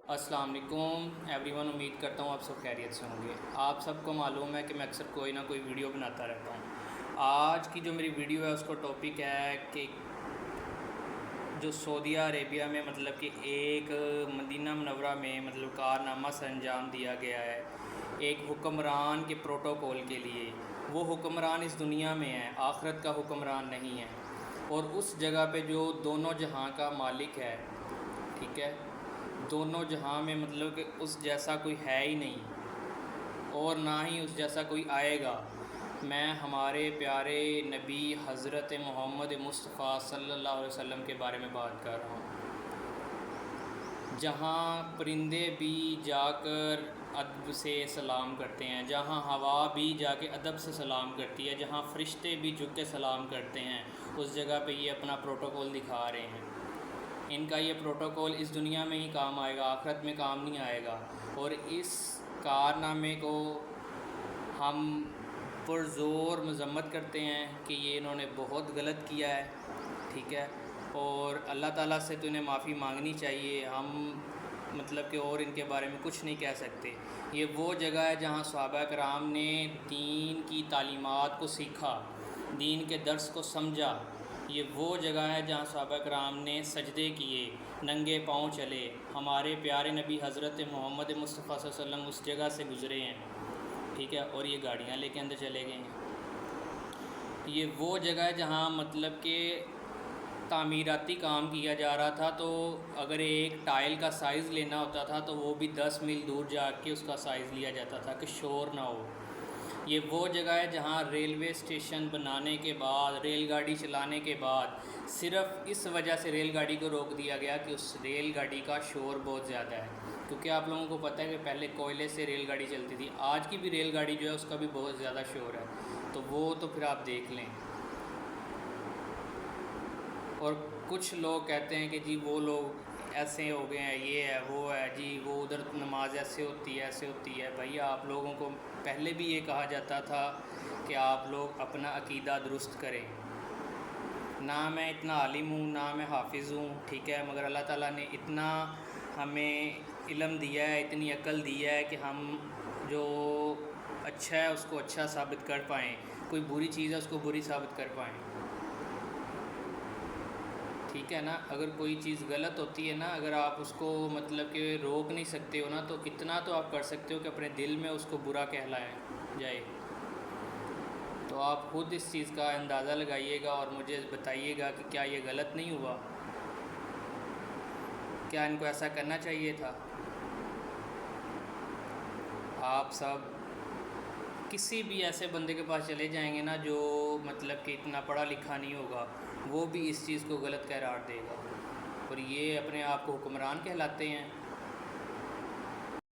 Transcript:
السلام علیکم every one, امید کرتا ہوں آپ سب خیریت سے ہوں گے۔ آپ سب کو معلوم ہے کہ میں اکثر کوئی نہ کوئی ویڈیو بناتا رہتا ہوں۔ آج کی جو میری ویڈیو ہے اس کو ٹاپک ہے کہ جو سعودیہ عربیہ میں کہ ایک مدینہ منورہ میں کارنامہ سر انجام دیا گیا ہے ایک حکمران کے پروٹوکول کے لیے۔ وہ حکمران اس دنیا میں ہے، آخرت کا حکمران نہیں ہے، اور اس جگہ پہ جو دونوں جہاں کا مالک ہے، ٹھیک ہے، دونوں جہاں میں کہ اس جیسا کوئی ہے ہی نہیں اور نہ ہی اس جیسا کوئی آئے گا۔ میں ہمارے پیارے نبی حضرت محمد مصطفیٰ صلی اللہ علیہ وسلم کے بارے میں بات کر رہا ہوں، جہاں پرندے بھی جا کر ادب سے سلام کرتے ہیں، جہاں ہوا بھی جا کے ادب سے سلام کرتی ہے، جہاں فرشتے بھی جھک کے سلام کرتے ہیں، اس جگہ پہ یہ اپنا پروٹوکول دکھا رہے ہیں۔ ان کا یہ پروٹوکول اس دنیا میں ہی کام آئے گا، آخرت میں کام نہیں آئے گا، اور اس کارنامے کو ہم پرزور مذمت کرتے ہیں کہ یہ انہوں نے بہت غلط کیا ہے، ٹھیک ہے، اور اللہ تعالیٰ سے تو انہیں معافی مانگنی چاہیے۔ ہم کہ اور ان کے بارے میں کچھ نہیں کہہ سکتے۔ یہ وہ جگہ ہے جہاں صحابہ کرام نے دین کی تعلیمات کو سیکھا، دین کے درس کو سمجھا۔ یہ وہ جگہ ہے جہاں صحابہ کرام نے سجدے کیے، ننگے پاؤں چلے۔ ہمارے پیارے نبی حضرت محمد مصطفیٰ صلی اللہ علیہ وسلم اس جگہ سے گزرے ہیں، ٹھیک ہے، اور یہ گاڑیاں لے کے اندر چلے گئے ہیں۔ یہ وہ جگہ ہے جہاں کہ تعمیراتی کام کیا جا رہا تھا، تو اگر ایک ٹائل کا سائز لینا ہوتا تھا تو وہ بھی 10 میل دور جا کے اس کا سائز لیا جاتا تھا کہ شور نہ ہو۔ یہ وہ جگہ ہے جہاں ریلوے اسٹیشن بنانے کے بعد، ریل گاڑی چلانے کے بعد، صرف اس وجہ سے ریل گاڑی کو روک دیا گیا کہ اس ریل گاڑی کا شور بہت زیادہ ہے، کیونکہ آپ لوگوں کو پتہ ہے کہ پہلے کوئلے سے ریل گاڑی چلتی تھی، آج کی بھی ریل گاڑی جو ہے اس کا بھی بہت زیادہ شور ہے، تو وہ تو پھر آپ دیکھ لیں۔ اور کچھ لوگ کہتے ہیں کہ جی وہ لوگ ایسے ہو گئے ہیں، یہ ہے وہ ہے، جی وہ ادھر نماز ایسے ہوتی ہے ایسے ہوتی ہے۔ بھائی آپ لوگوں کو پہلے بھی یہ کہا جاتا تھا کہ آپ لوگ اپنا عقیدہ درست کریں۔ نہ میں اتنا عالم ہوں، نہ میں حافظ ہوں، ٹھیک ہے، مگر اللہ تعالیٰ نے اتنا ہمیں علم دیا ہے، اتنی عقل دی ہے کہ ہم جو اچھا ہے اس کو اچھا ثابت کر پائیں، کوئی بری چیز ہے اس کو بری ثابت کر پائیں، ٹھیک ہے نا۔ اگر کوئی چیز غلط ہوتی ہے نا، اگر آپ اس کو کہ روک نہیں سکتے ہو نا، تو اتنا تو آپ کر سکتے ہو کہ اپنے دل میں اس کو برا کہلائیں جائے۔ تو آپ خود اس چیز کا اندازہ لگائیے گا اور مجھے بتائیے گا کہ کیا یہ غلط نہیں ہوا، کیا ان کو ایسا کرنا چاہیے تھا۔ آپ سب کسی بھی ایسے بندے کے پاس چلے جائیں گے نا جو کہ اتنا پڑھا لکھا نہیں ہوگا، وہ بھی اس چیز کو غلط قرار دے گا، اور یہ اپنے آپ کو حکمران کہلاتے ہیں۔